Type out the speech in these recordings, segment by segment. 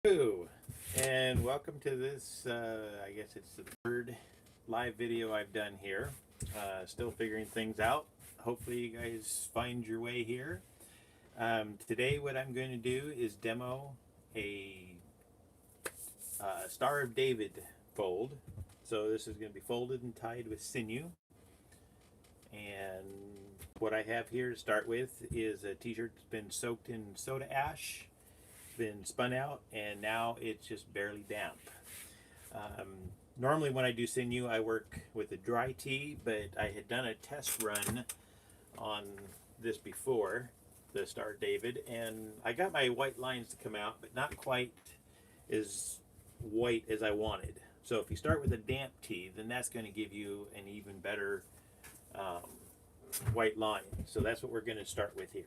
Hello, and welcome to this, I guess it's the third live video I've done here. Still figuring things out. Hopefully you guys find your way here. Today what I'm going to do is demo a Star of David fold. So this is going to be folded and tied with sinew. And what I have here to start with is a t-shirt that's been soaked in soda ash, been spun out, and now it's just barely damp. Normally when I do sinew I work with a dry tee, but I had done a test run on this before, the Star David, and I got my white lines to come out, but not quite as white as I wanted. So if you start with a damp tee, then that's going to give you an even better white line. So that's what we're going to start with here.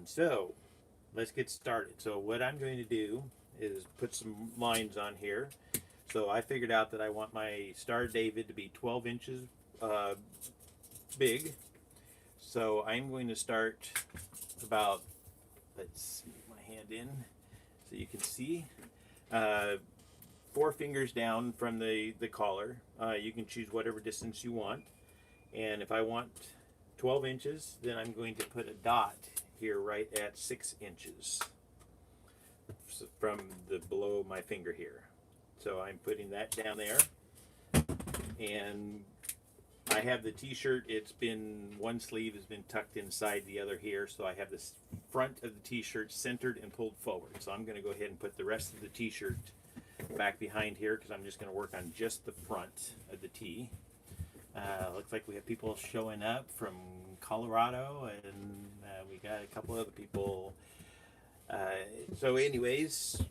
So let's get started. So what I'm going to do is put some lines on here. So I figured out that I want my Star David to be 12 inches big. So I'm going to start about, let's move my hand in so you can see, 4 fingers down from the collar. You can choose whatever distance you want. And if I want 12 inches, then I'm going to put a dot here right at 6 inches from the below my finger here. So I'm putting that down there, and I have the t-shirt, it's been, one sleeve has been tucked inside the other here, so I have this front of the t-shirt centered and pulled forward. So I'm going to go ahead and put the rest of the t-shirt back behind here because I'm just going to work on just the front of the tee. Looks like we have people showing up from Colorado, and we got a couple other people. So anyways,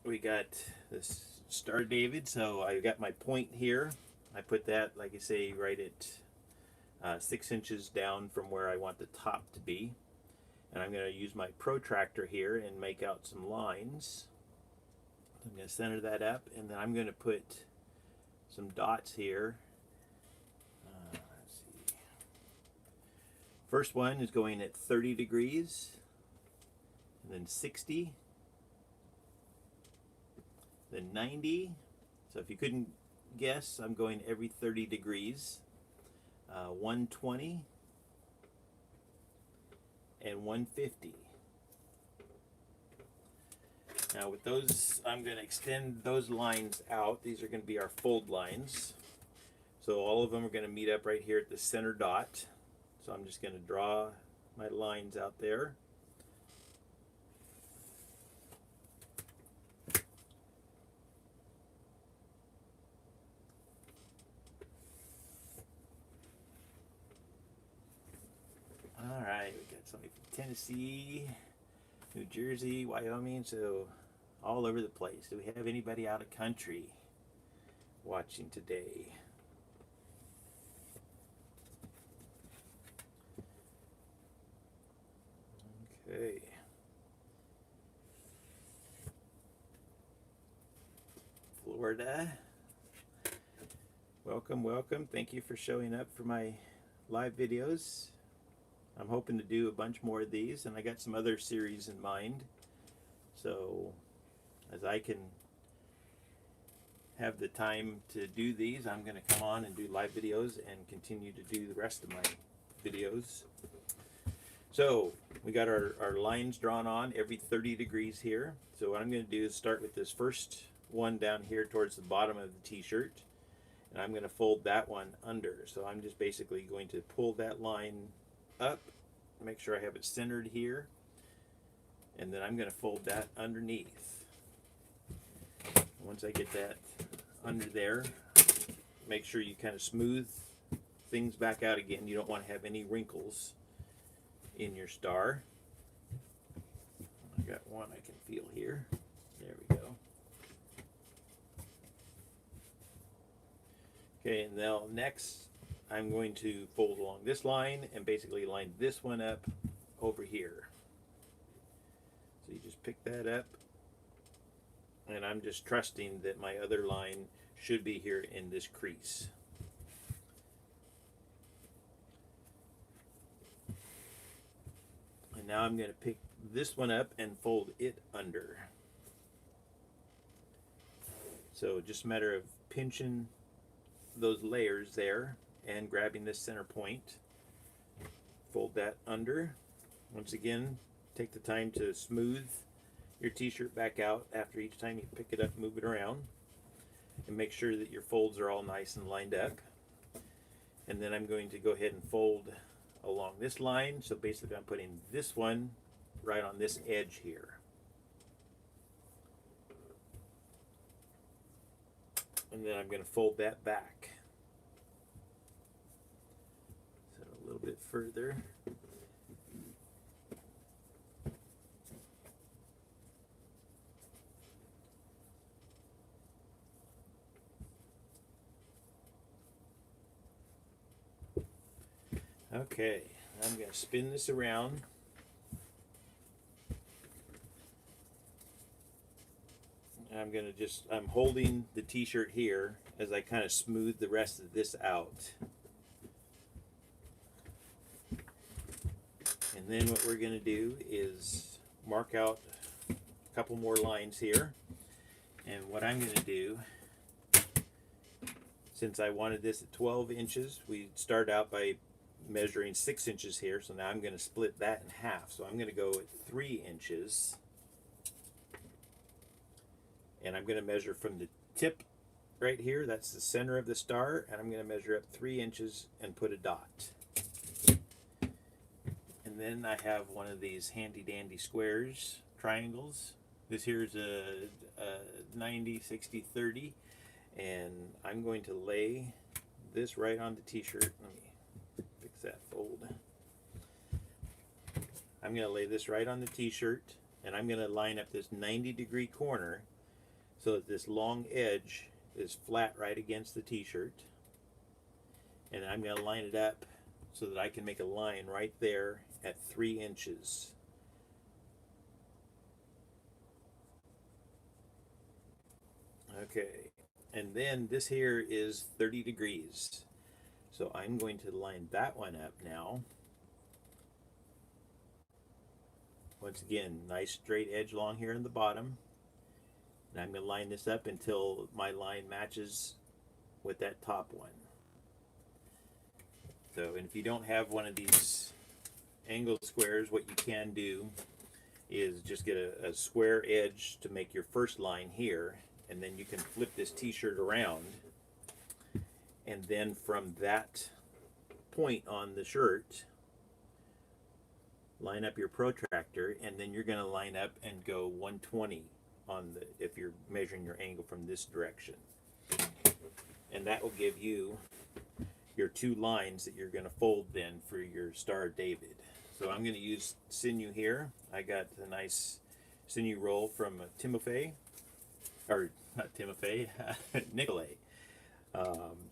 we got this Star David. So I got my point here. I put that, like I say, right at 6 inches down from where I want the top to be. And I'm going to use my protractor here and make out some lines. I'm going to center that up, and then I'm going to put some dots here. First one is going at 30 degrees, and then 60, then 90. So if you couldn't guess, I'm going every 30 degrees. 120 and 150. Now with those, I'm going to extend those lines out. These are going to be our fold lines. So all of them are going to meet up right here at the center dot. So I'm just going to draw my lines out there. All right, we got somebody from Tennessee, New Jersey, Wyoming, so all over the place. Do we have anybody out of country watching today? Okay. Florida. Welcome, welcome. Thank you for showing up for my live videos. I'm hoping to do a bunch more of these, and I got some other series in mind. So as I can have the time to do these, I'm going to come on and do live videos and continue to do the rest of my videos. So we got our lines drawn on every 30 degrees here. So what I'm going to do is start with this first one down here towards the bottom of the t-shirt, and I'm going to fold that one under. So I'm just basically going to pull that line up, make sure I have it centered here, and then I'm going to fold that underneath. Once I get that under there, make sure you kind of smooth things back out again. You don't want to have any wrinkles in your star. I got one I can feel here. There we go. Okay, and now next I'm going to fold along this line and basically line this one up over here. So you just pick that up, and I'm just trusting that my other line should be here in this crease. And now I'm going to pick this one up and fold it under. So just a matter of pinching those layers there and grabbing this center point. Fold that under. Once again, take the time to smooth your t-shirt back out after each time you pick it up, move it around, and make sure that your folds are all nice and lined up. And then I'm going to go ahead and fold along this line. So basically I'm putting this one right on this edge here. And then I'm going to fold that back. So a little bit further. Okay, I'm going to spin this around. I'm holding the t-shirt here as I kind of smooth the rest of this out. And then what we're going to do is mark out a couple more lines here. And what I'm going to do, since I wanted this at 12 inches, we start out by measuring 6 inches here. So now I'm going to split that in half. So I'm going to go at 3 inches. And I'm going to measure from the tip right here, that's the center of the star, and I'm going to measure up 3 inches and put a dot. And then I have one of these handy dandy squares, triangles. This here is a 90, 60, 30, and I'm going to lay this right on the t-shirt. Let me fix that fold. I'm going to lay this right on the t-shirt, and I'm going to line up this 90-degree corner so that this long edge is flat right against the t-shirt. And I'm going to line it up so that I can make a line right there at 3 inches. Okay, and then this here is 30 degrees. So I'm going to line that one up now. Once again, nice straight edge along here in the bottom. And I'm going to line this up until my line matches with that top one. So, and if you don't have one of these angled squares, what you can do is just get a square edge to make your first line here, and then you can flip this t-shirt around, and then from that point on the shirt, line up your protractor, and then you're going to line up and go 120 on the, if you're measuring your angle from this direction. And that will give you your 2 lines that you're going to fold then for your Star of David. So I'm going to use Sinew here. I got a nice Sinew roll from Timofey, or not Timofey, Nicolay.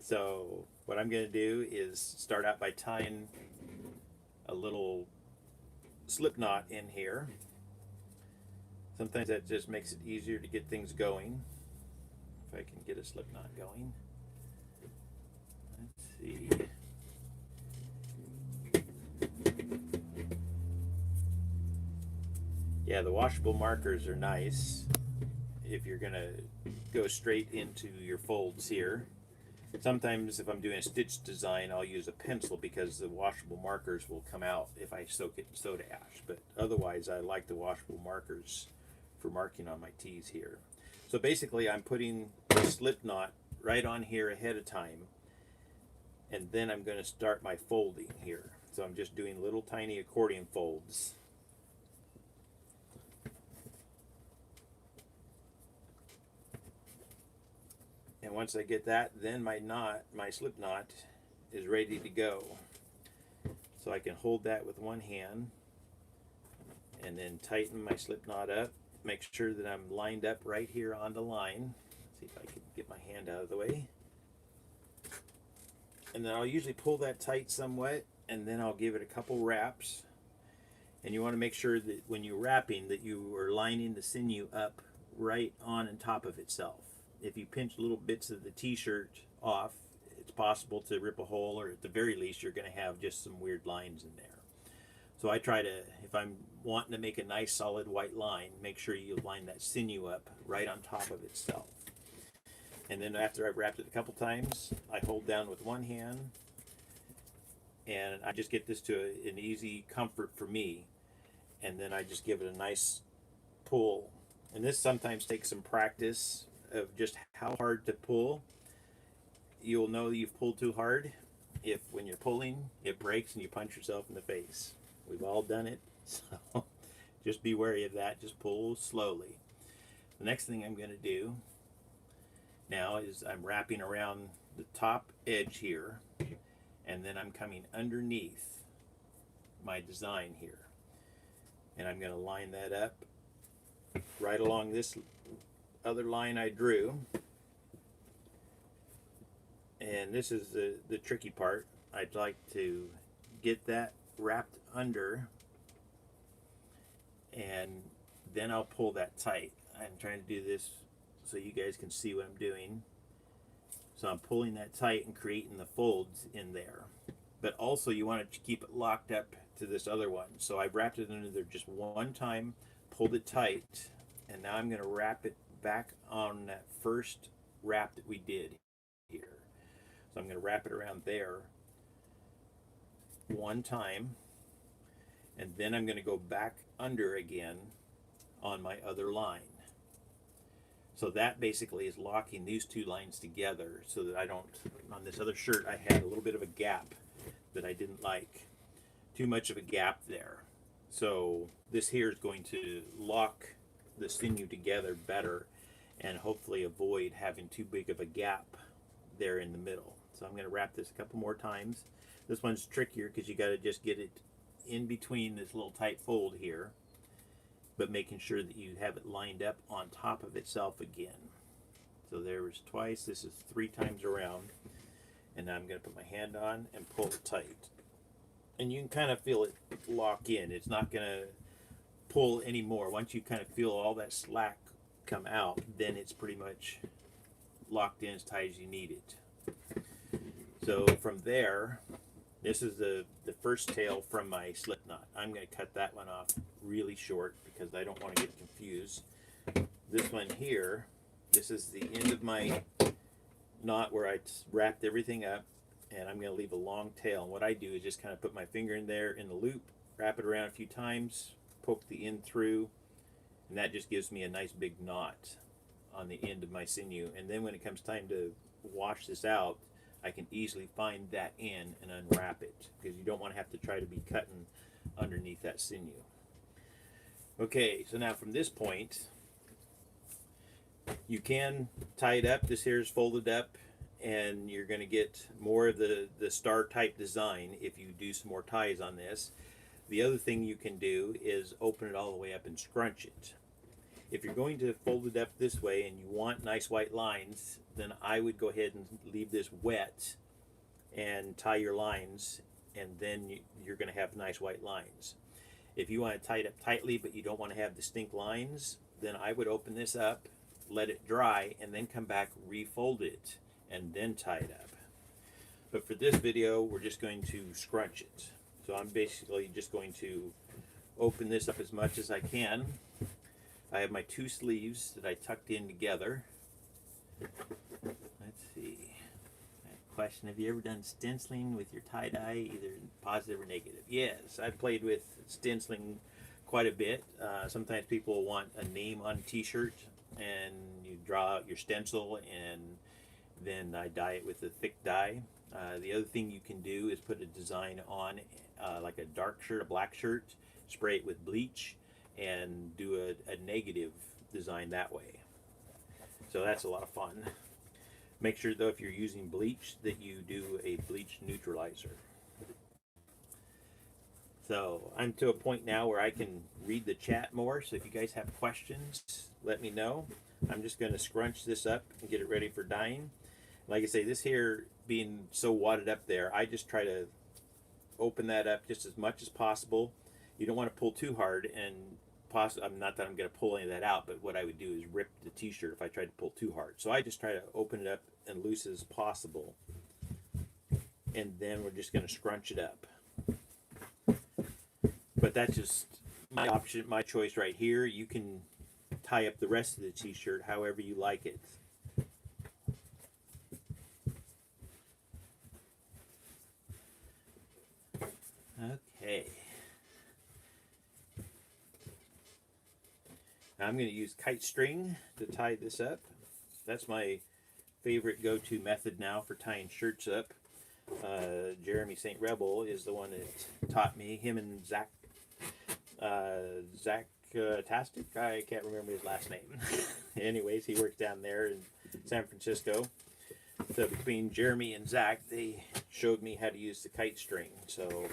So what I'm going to do is start out by tying a little slip knot in here. Sometimes that just makes it easier to get things going. If I can get a slip knot going. Let's see. Yeah, the washable markers are nice if you're going to go straight into your folds here. Sometimes if I'm doing a stitch design, I'll use a pencil because the washable markers will come out if I soak it in soda ash. But otherwise, I like the washable markers for marking on my tees here. So basically, I'm putting the slip knot right on here ahead of time, and then I'm going to start my folding here. So I'm just doing little tiny accordion folds. And once I get that, then my slip knot is ready to go. So I can hold that with one hand and then tighten my slip knot up. Make sure that I'm lined up right here on the line. Let's see if I can get my hand out of the way. And then I'll usually pull that tight somewhat, and then I'll give it a couple wraps. And you want to make sure that when you're wrapping that you are lining the sinew up right on top of itself. If you pinch little bits of the t-shirt off, it's possible to rip a hole, or at the very least you're going to have just some weird lines in there. So I try to, if I'm wanting to make a nice solid white line, make sure you line that sinew up right on top of itself. And then after I've wrapped it a couple times, I hold down with one hand, and I just get this to an easy comfort for me. And then I just give it a nice pull. And this sometimes takes some practice of just how hard to pull. You'll know that you've pulled too hard if when you're pulling it breaks and you punch yourself in the face. We've all done it, so just be wary of that. Just pull slowly. The next thing I'm going to do now is I'm wrapping around the top edge here, and then I'm coming underneath my design here, and I'm going to line that up right along this other line I drew. And this is the tricky part. I'd like to get that wrapped under, and then I'll pull that tight. I'm trying to do this so you guys can see what I'm doing. So I'm pulling that tight and creating the folds in there. But also you want to keep it locked up to this other one. So I wrapped it under there just one time, pulled it tight, and now I'm going to wrap it back on that first wrap that we did here. So I'm going to wrap it around there one time, and then I'm going to go back under again on my other line. So that basically is locking these two lines together so that I don't, on this other shirt I had a little bit of a gap that I didn't like. Too much of a gap there. So this here is going to lock the sinew together better and hopefully avoid having too big of a gap there in the middle. So I'm going to wrap this a couple more times. This one's trickier because you got to just get it in between this little tight fold here, but making sure that you have it lined up on top of itself again. So there was twice, this is 3 times around, and now I'm going to put my hand on and pull it tight. And you can kind of feel it lock in. It's not going to pull anymore. Once you kind of feel all that slack come out, then it's pretty much locked in as tight as you need it. So from there, this is the first tail from my slip knot. I'm going to cut that one off really short because I don't want to get confused. This one here, this is the end of my knot where I wrapped everything up, and I'm going to leave a long tail. And what I do is just kind of put my finger in there in the loop, wrap it around a few times, poke the end through, and that just gives me a nice big knot on the end of my sinew. And then when it comes time to wash this out, I can easily find that end and unwrap it, because you don't want to have to try to be cutting underneath that sinew. Okay, so now from this point, you can tie it up. This here is folded up, and you're going to get more of the star type design if you do some more ties on this. The other thing you can do is open it all the way up and scrunch it. If you're going to fold it up this way and you want nice white lines, then I would go ahead and leave this wet and tie your lines, and then you're going to have nice white lines. If you want to tie it up tightly but you don't want to have distinct lines, then I would open this up, let it dry, and then come back, refold it, and then tie it up. But for this video, we're just going to scrunch it. So I'm basically just going to open this up as much as I can. I have my 2 sleeves that I tucked in together. Let's see. Question, have you ever done stenciling with your tie-dye, either positive or negative? Yes, I've played with stenciling quite a bit. Sometimes people want a name on a t-shirt, and you draw out your stencil, and then I dye it with a thick dye. The other thing you can do is put a design on, like a dark shirt, a black shirt, spray it with bleach, and do a negative design that way. So that's a lot of fun. Make sure though, if you're using bleach, that you do a bleach neutralizer. So I'm to a point now where I can read the chat more, so if you guys have questions, let me know. I'm just going to scrunch this up and get it ready for dyeing. Like I say, this here being so wadded up there, I just try to open that up just as much as possible. You don't want to pull too hard, and not that I'm going to pull any of that out, but what I would do is rip the t-shirt if I tried to pull too hard. So I just try to open it up and loose as possible, and then we're just going to scrunch it up. But that's just my option, my choice right here. You can tie up the rest of the t-shirt however you like it. Okay. I'm going to use kite string to tie this up. That's my favorite go-to method now for tying shirts up. Jeremy St. Rebel is the one that taught me. Him and Zach Tastic, I can't remember his last name. Anyways, he works down there in San Francisco. So between Jeremy and Zach, they showed me how to use the kite string. So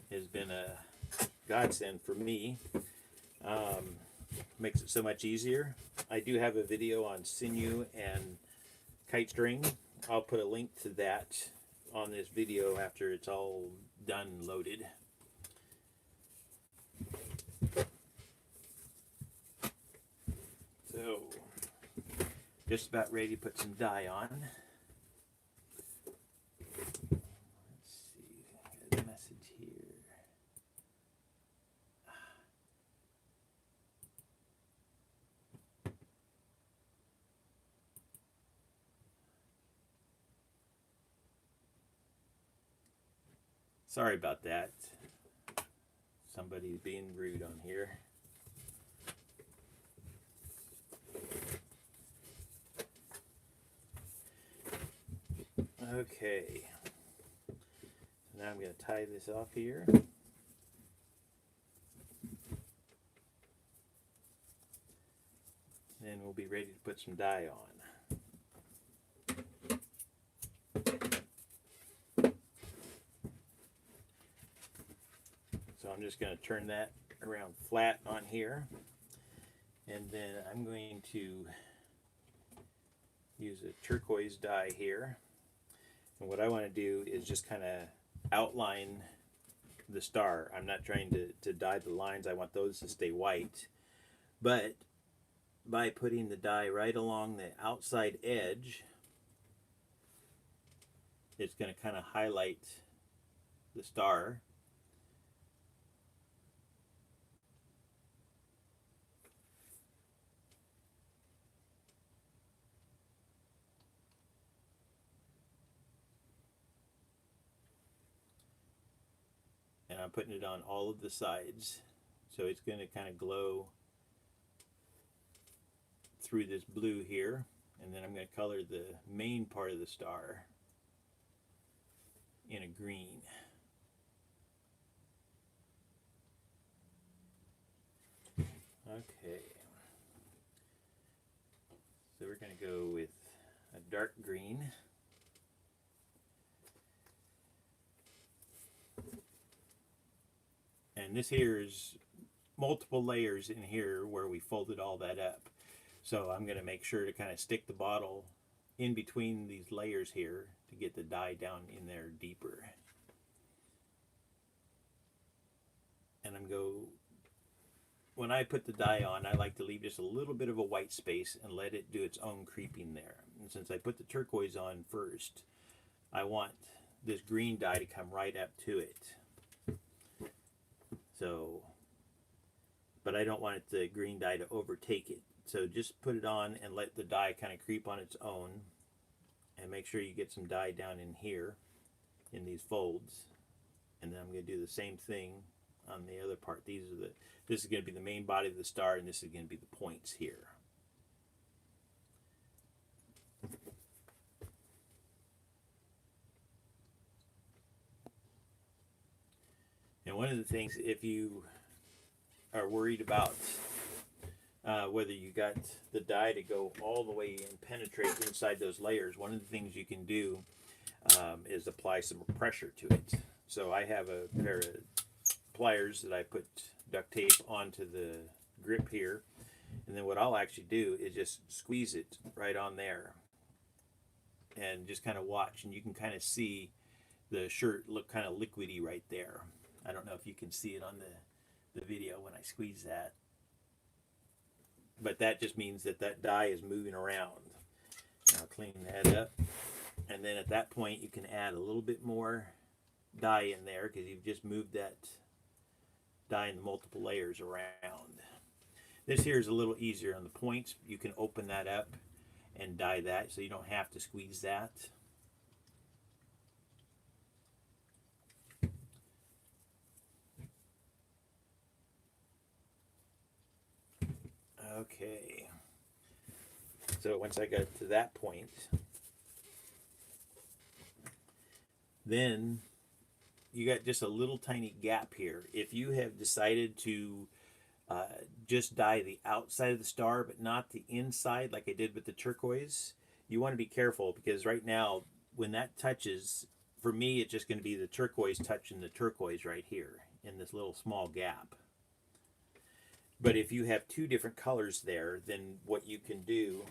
it's been a godsend for me. Makes it so much easier. I do have a video on Sinew and kite string. I'll put a link to that on this video after it's all done and loaded. So, just about ready to put some dye on. Let's see, got a message here. Sorry about that. Somebody's being rude on here. Okay. So now I'm going to tie this off here. Then we'll be ready to put some dye on. So I'm just going to turn that around flat on here, and then I'm going to use a turquoise dye here, and what I want to do is just kind of outline the star. I'm not trying to dye the lines. I want those to stay white, but by putting the dye right along the outside edge, it's going to kind of highlight the star. And I'm putting it on all of the sides, so it's going to kind of glow through this blue here, and then I'm going to color the main part of the star in a green. Okay, so we're going to go with a dark green. And this here is multiple layers in here where we folded all that up. So I'm going to make sure to kind of stick the bottle in between these layers here to get the dye down in there deeper. And when I put the dye on, I like to leave just a little bit of a white space and let it do its own creeping there. And since I put the turquoise on first, I want this green dye to come right up to it. So, but I don't want the green dye to overtake it. So just put it on and let the dye kind of creep on its own, and make sure you get some dye down in here in these folds. And then I'm going to do the same thing on the other part. This is going to be the main body of the star, and this is going to be the points here. And one of the things, if you are worried about whether you got the dye to go all the way and penetrate inside those layers, one of the things you can do is apply some pressure to it. So I have a pair of pliers that I put duct tape onto the grip here, and then what I'll actually do is just squeeze it right on there and just kind of watch, and you can kind of see the shirt look kind of liquidy right there. I don't know if you can see it on the video when I squeeze that, but that just means that that dye is moving around. I'll clean that up, and then at that point you can add a little bit more dye in there because you've just moved that dye in the multiple layers around. This here is a little easier on the points. You can open that up and dye that, so you don't have to squeeze that. Okay. So once I got to that point, then you got just a little tiny gap here. If you have decided to just dye the outside of the star but not the inside like I did with the turquoise, you want to be careful, because right now when that touches, for me it's just going to be the turquoise touching the turquoise right here in this little small gap. But if you have two different colors there, then what you can do,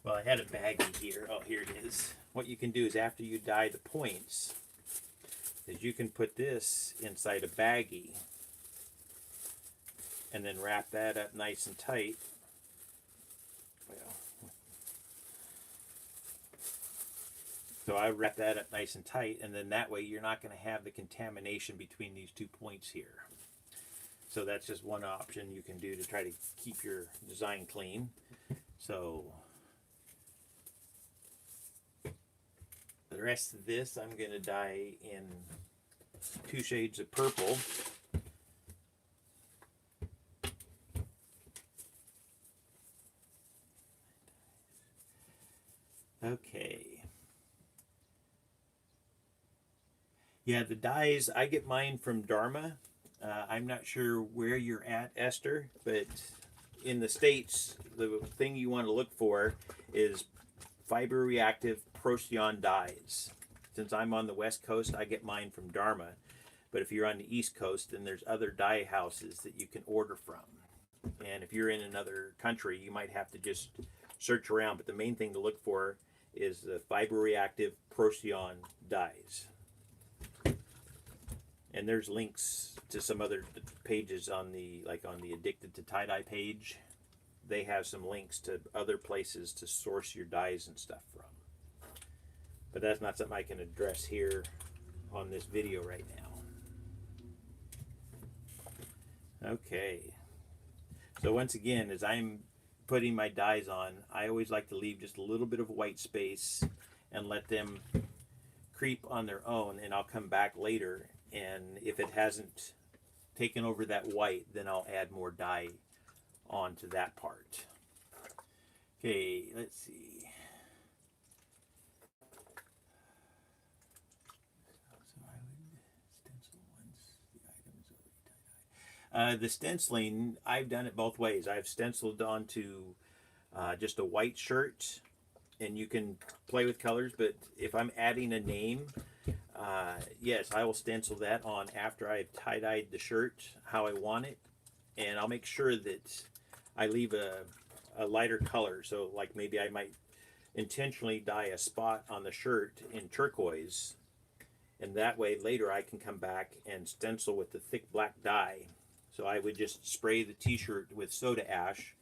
well, I had a baggie here. Oh, here it is. What you can do is, after you dye the points, is you can put this inside a baggie and then wrap that up nice and tight. Well, so I wrap that up nice and tight, and then that way you're not going to have the contamination between these 2 points here. So that's just one option you can do to try to keep your design clean. So the rest of this I'm going to dye in 2 shades of purple. Okay. Yeah, the dyes, I get mine from Dharma. I'm not sure where you're at, Esther, but in the States, the thing you want to look for is fiber reactive Procyon dyes. Since I'm on the West Coast, I get mine from Dharma. But if you're on the East Coast, then there's other dye houses that you can order from. And if you're in another country, you might have to just search around. But the main thing to look for is the fiber reactive Procyon dyes. And there's links to some other pages on the, like on the Addicted to Tie-Dye page. They have some links to other places to source your dyes and stuff from. But that's not something I can address here on this video right now. Okay. So once again, as I'm putting my dyes on, I always like to leave just a little bit of white space and let them creep on their own, and I'll come back later, and if it hasn't taken over that white, then I'll add more dye onto that part. Okay, let's see. So I would stencil once the item is already tie-dyed. The stenciling, I've done it both ways. I've stenciled onto just a white shirt, and you can play with colors, but if I'm adding a name, yes, I will stencil that on after I've tie-dyed the shirt how I want it, and I'll make sure that I leave a lighter color. So like maybe I might intentionally dye a spot on the shirt in turquoise, and that way later I can come back and stencil with the thick black dye. So I would just spray the t-shirt with soda ash,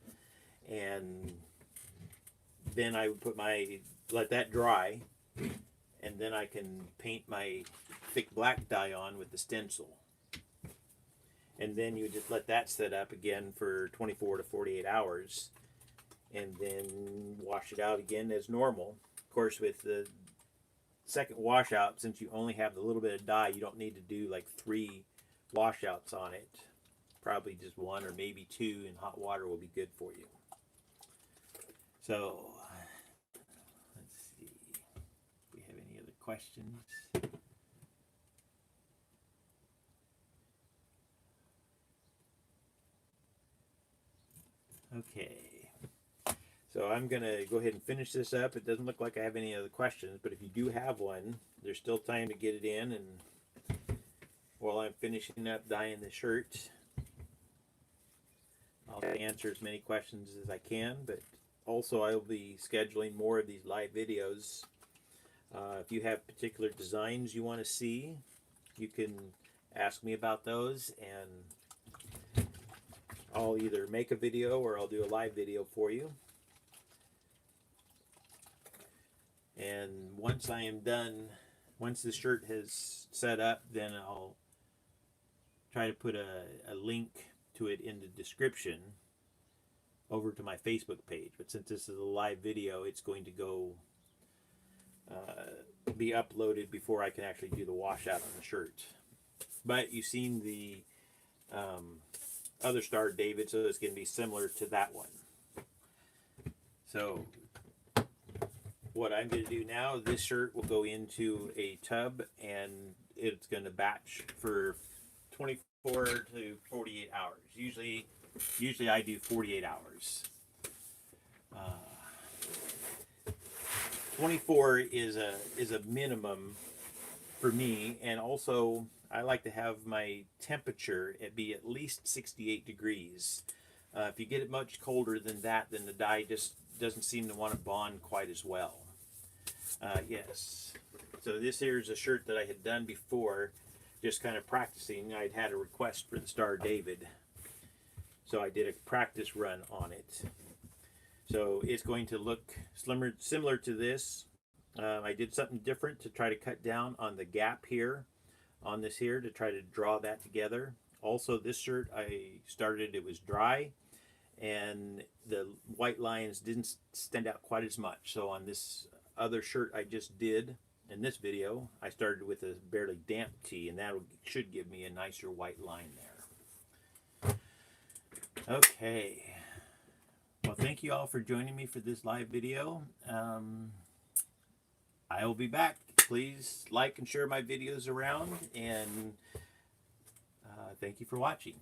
and then I would put let that dry, and then I can paint my thick black dye on with the stencil. And then you just let that set up again for 24 to 48 hours, and then wash it out again as normal. Of course, with the second washout, since you only have the little bit of dye, you don't need to do like 3 washouts on it. Probably just 1 or maybe 2 in hot water will be good for you. So let's see if we have any other questions. Okay, so I'm going to go ahead and finish this up. It doesn't look like I have any other questions, but if you do have one, there's still time to get it in. And while I'm finishing up dyeing the shirt, I'll answer as many questions as I can, but also I'll be scheduling more of these live videos. If you have particular designs you want to see, you can ask me about those, and I'll either make a video or I'll do a live video for you. And once I am done, once the shirt has set up, then I'll try to put a link to it in the description over to my Facebook page. But since this is a live video, it's going to go be uploaded before I can actually do the washout on the shirt. But you've seen the other Star David, so it's going to be similar to that one. So what I'm going to do now, this shirt will go into a tub and it's going to batch for 24 to 48 hours. Usually I do 48 hours. 24 is a minimum for me, and also I like to have my temperature be at least 68 degrees. If you get it much colder than that, then the dye just doesn't seem to want to bond quite as well. Yes. So this here is a shirt that I had done before, just kind of practicing. I'd had a request for the Star David, so I did a practice run on it. So it's going to look similar to this. I did something different to try to cut down on the gap here, on this here, to try to draw that together. Also, this shirt I started, it was dry, and the white lines didn't stand out quite as much. So on this other shirt I just did in this video, I started with a barely damp tee, and that should give me a nicer white line there. Okay. Well, thank you all for joining me for this live video. I will be back. Please like and share my videos around, and thank you for watching.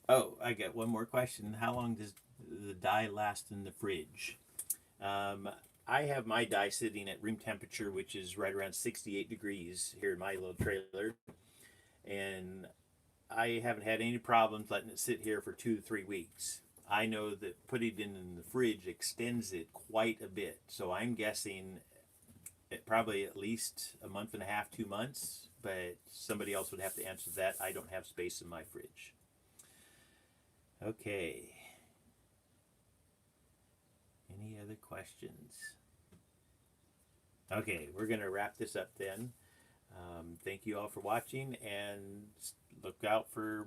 Oh, I got one more question. How long does the dye last in the fridge? I have my dye sitting at room temperature, which is right around 68 degrees here in my little trailer. And I haven't had any problems letting it sit here for 2 to 3 weeks. I know that putting it in the fridge extends it quite a bit. So I'm guessing it probably at least a month and a half, 2 months. But somebody else would have to answer that. I don't have space in my fridge. Okay. Any other questions? Okay, we're going to wrap this up then. Thank you all for watching, and look out for